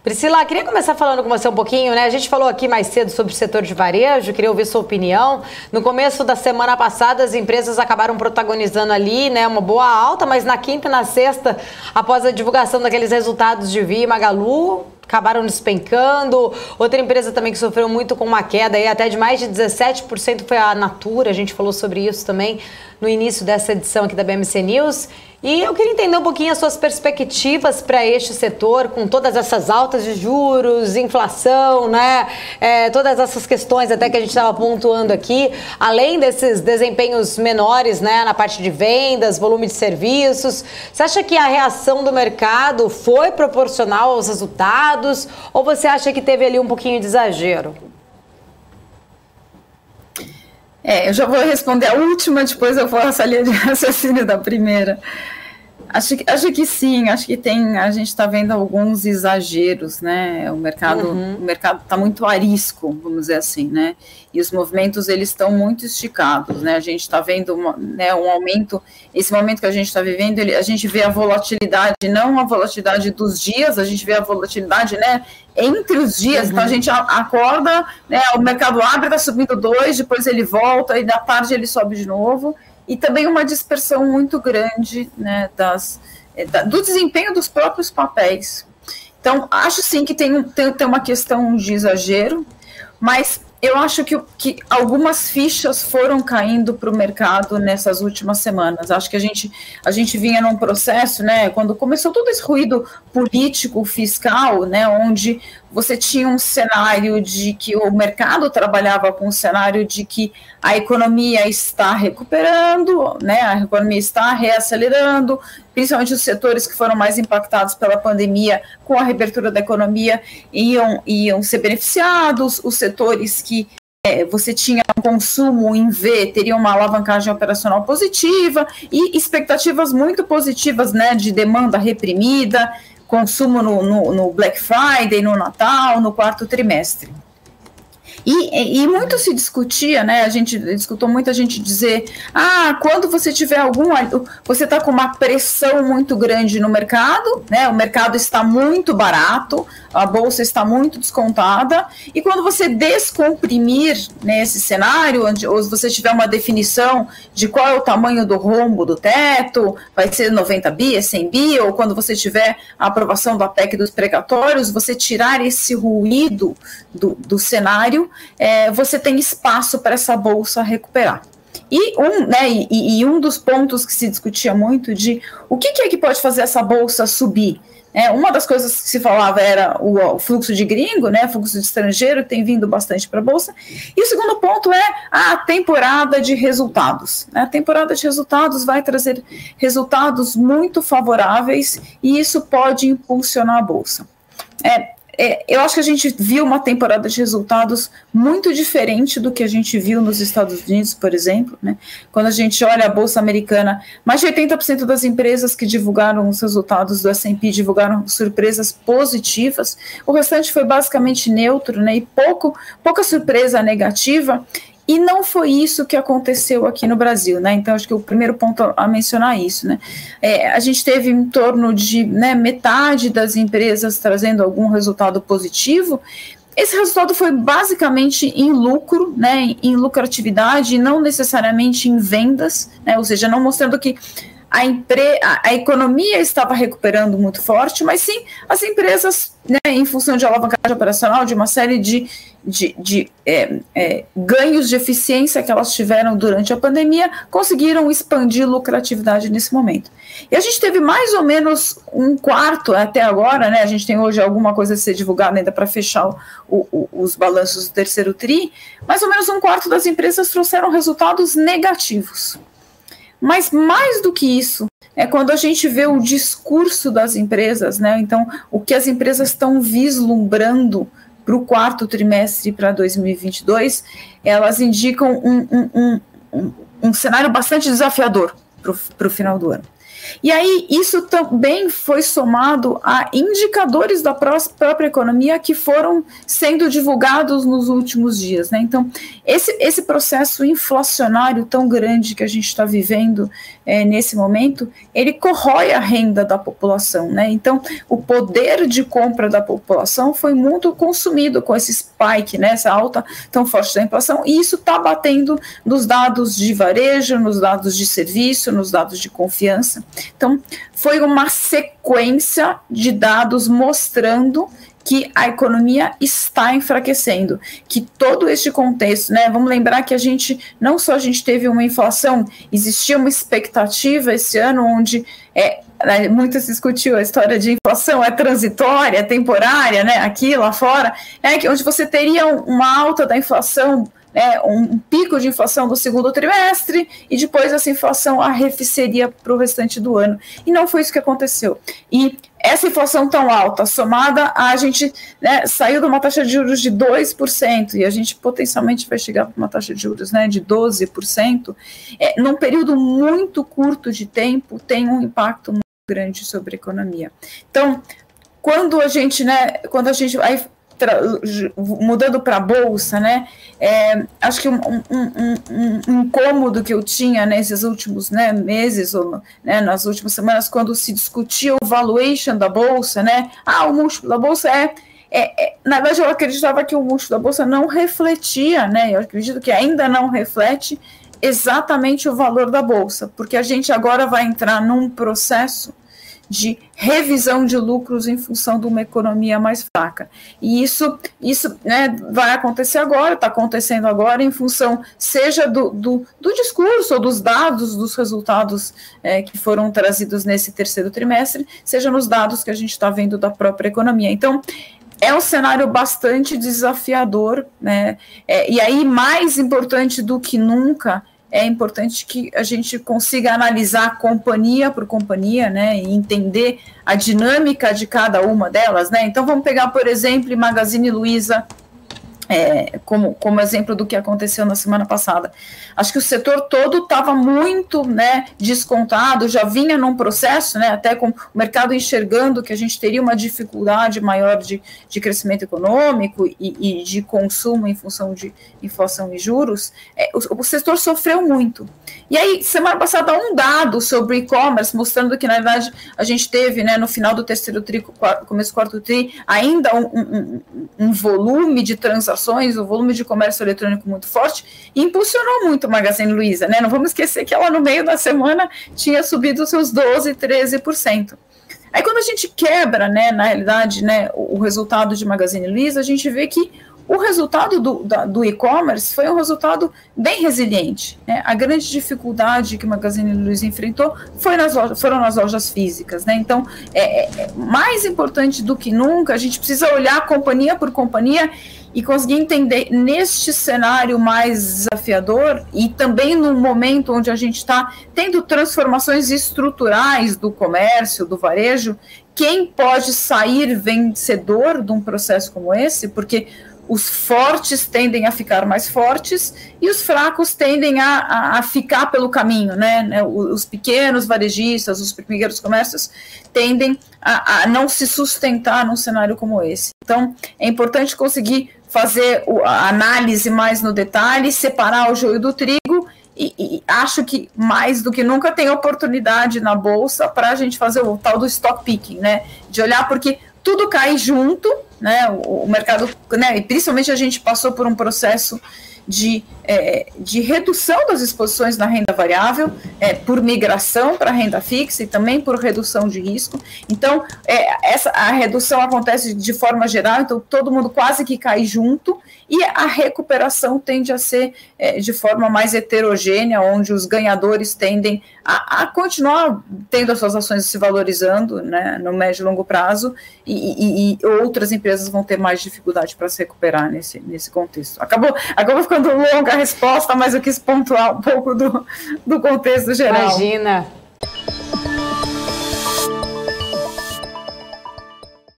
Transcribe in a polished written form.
Priscila, queria começar falando com você um pouquinho, né? A gente falou aqui mais cedo sobre o setor de varejo, queria ouvir sua opinião. No começo da semana passada, as empresas acabaram protagonizando ali, né, uma boa alta, mas na quinta e na sexta, após a divulgação daqueles resultados de Via e Magalu, acabaram despencando. Outra empresa também que sofreu muito com uma queda aí, até de mais de 17%, foi a Natura. A gente falou sobre isso também no início dessa edição aqui da BMC News. E eu queria entender um pouquinho as suas perspectivas para este setor, com todas essas altas de juros, inflação, né? Todas essas questões até que a gente estava pontuando aqui, além desses desempenhos menores, né, na parte de vendas, volume de serviços. Você acha que a reação do mercado foi proporcional aos resultados ou você acha que teve ali um pouquinho de exagero? Eu já vou responder a última, depois eu faço a linha de raciocínio da primeira. Acho que sim, acho que a gente está vendo alguns exageros, né? O mercado está muito arisco, vamos dizer assim, né? E os movimentos, eles estão muito esticados, né? A gente está vendo um aumento, esse momento que a gente está vivendo, a gente vê a volatilidade, não a volatilidade dos dias, a gente vê a volatilidade, né, entre os dias. Então a gente acorda, né, o mercado abre, está subindo 2, depois ele volta, e da tarde ele sobe de novo. E também uma dispersão muito grande, né, do desempenho dos próprios papéis. Então, acho sim que tem uma questão de exagero, mas eu acho que algumas fichas foram caindo para o mercado nessas últimas semanas. Acho que a gente vinha num processo, né, quando começou todo esse ruído político, fiscal, né, onde você tinha um cenário de que o mercado trabalhava com um cenário de que a economia está recuperando, né, a economia está reacelerando, principalmente os setores que foram mais impactados pela pandemia, com a reabertura da economia, iam ser beneficiados, os setores que você tinha um consumo em V, teriam uma alavancagem operacional positiva, e expectativas muito positivas, né, de demanda reprimida, consumo no Black Friday, no Natal, no quarto trimestre. E muito se discutia, né? A gente escutou muita gente dizer: quando você tiver você está com uma pressão muito grande no mercado, né? O mercado está muito barato, a bolsa está muito descontada, e quando você descomprimir, né, esse cenário, ou você tiver uma definição de qual é o tamanho do rombo do teto, vai ser 90 bi, é 100 bi, ou quando você tiver a aprovação da PEC dos precatórios, você tirar esse ruído do cenário, você tem espaço para essa bolsa recuperar. E um dos pontos que se discutia muito de o que é que pode fazer essa bolsa subir. Uma das coisas que se falava era o fluxo de gringo, né, fluxo de estrangeiro, que tem vindo bastante para a Bolsa. E o segundo ponto é a temporada de resultados. A temporada de resultados vai trazer resultados muito favoráveis e isso pode impulsionar a Bolsa. Eu acho que a gente viu uma temporada de resultados muito diferente do que a gente viu nos Estados Unidos, por exemplo, né? Quando a gente olha a Bolsa Americana, mais de 80% das empresas que divulgaram os resultados do S&P divulgaram surpresas positivas, o restante foi basicamente neutro, né? E pouca surpresa negativa. E não foi isso que aconteceu aqui no Brasil, né? Então, acho que o primeiro ponto a mencionar é isso, né? A gente teve em torno de, né, metade das empresas trazendo algum resultado positivo. Esse resultado foi basicamente em lucro, né, em lucratividade, e não necessariamente em vendas, né? Ou seja, não mostrando que a economia estava recuperando muito forte, mas sim as empresas, né, em função de alavancagem operacional, de uma série de ganhos de eficiência que elas tiveram durante a pandemia, conseguiram expandir lucratividade nesse momento. E a gente teve mais ou menos um quarto até agora, né, a gente tem hoje alguma coisa a ser divulgada ainda para fechar os balanços do terceiro TRI, mais ou menos um quarto das empresas trouxeram resultados negativos. Mas mais do que isso, quando a gente vê o discurso das empresas, né? Então, o que as empresas estão vislumbrando para o quarto trimestre para 2022, elas indicam um cenário bastante desafiador para o final do ano. E aí isso também foi somado a indicadores da própria economia que foram sendo divulgados nos últimos dias, né? Então, esse processo inflacionário tão grande que a gente está vivendo nesse momento, ele corrói a renda da população, né? Então, o poder de compra da população foi muito consumido com esse spike, né? Essa alta tão forte da inflação, e isso está batendo nos dados de varejo, nos dados de serviço, nos dados de confiança. Então, foi uma sequência de dados mostrando que a economia está enfraquecendo, que todo este contexto, né, vamos lembrar que não só a gente teve uma inflação, existia uma expectativa esse ano onde muito se discutiu a história de inflação transitória, é temporária, né, aqui, lá fora, onde você teria uma alta da inflação, um pico de inflação do segundo trimestre e depois essa inflação arrefeceria para o restante do ano. E não foi isso que aconteceu. E essa inflação tão alta, somada a gente saiu de uma taxa de juros de 2% e a gente potencialmente vai chegar para uma taxa de juros de 12%, num período muito curto de tempo, tem um impacto muito grande sobre a economia. Então, quando a gente vai mudando para a Bolsa, acho que um incômodo que eu tinha nesses últimos meses, ou nas últimas semanas, quando se discutia o valuation da Bolsa, o múltiplo da Bolsa na verdade eu acreditava que o múltiplo da Bolsa não refletia, eu acredito que ainda não reflete exatamente o valor da Bolsa, porque a gente agora vai entrar num processo de revisão de lucros em função de uma economia mais fraca. E isso vai acontecer agora, está acontecendo agora em função, seja do discurso ou dos dados, dos resultados que foram trazidos nesse terceiro trimestre, seja nos dados que a gente está vendo da própria economia. Então, é um cenário bastante desafiador, e aí, mais importante do que nunca, é importante que a gente consiga analisar companhia por companhia, e entender a dinâmica de cada uma delas, Então, vamos pegar, por exemplo, Magazine Luiza, como exemplo do que aconteceu na semana passada. Acho que o setor todo estava muito descontado, já vinha num processo, até com o mercado enxergando que a gente teria uma dificuldade maior de crescimento econômico e de consumo em função de inflação e juros. O setor sofreu muito. E aí, semana passada, um dado sobre e-commerce, mostrando que, na verdade, a gente teve, no final do terceiro tri, começo do quarto tri, ainda um volume de transações, o volume de comércio eletrônico muito forte, e impulsionou muito a Magazine Luiza, Não vamos esquecer que ela, no meio da semana, tinha subido seus 12%, 13%. Aí, quando a gente quebra, na realidade, o resultado de Magazine Luiza, a gente vê que o resultado do e-commerce foi um resultado bem resiliente. A grande dificuldade que o Magazine Luiza enfrentou foram nas lojas físicas. Então, mais importante do que nunca, a gente precisa olhar companhia por companhia e conseguir entender neste cenário mais desafiador e também no momento onde a gente está tendo transformações estruturais do comércio, do varejo, quem pode sair vencedor de um processo como esse, porque os fortes tendem a ficar mais fortes e os fracos tendem a ficar pelo caminho, Os pequenos varejistas, os pequenos comércios tendem a não se sustentar num cenário como esse. Então, é importante conseguir fazer a análise mais no detalhe, separar o joio do trigo, e acho que mais do que nunca tem oportunidade na Bolsa para a gente fazer o tal do stock picking, de olhar, porque tudo cai junto, o mercado, e principalmente a gente passou por um processo de redução das exposições na renda variável, por migração para renda fixa e também por redução de risco. Então, a redução acontece de forma geral, então todo mundo quase que cai junto, e a recuperação tende a ser de forma mais heterogênea, onde os ganhadores tendem a continuar tendo as suas ações se valorizando, no médio e longo prazo, e outras empresas vão ter mais dificuldade para se recuperar nesse contexto. Acabou ficando longa a resposta, mas eu quis pontuar um pouco do contexto geral. Imagina.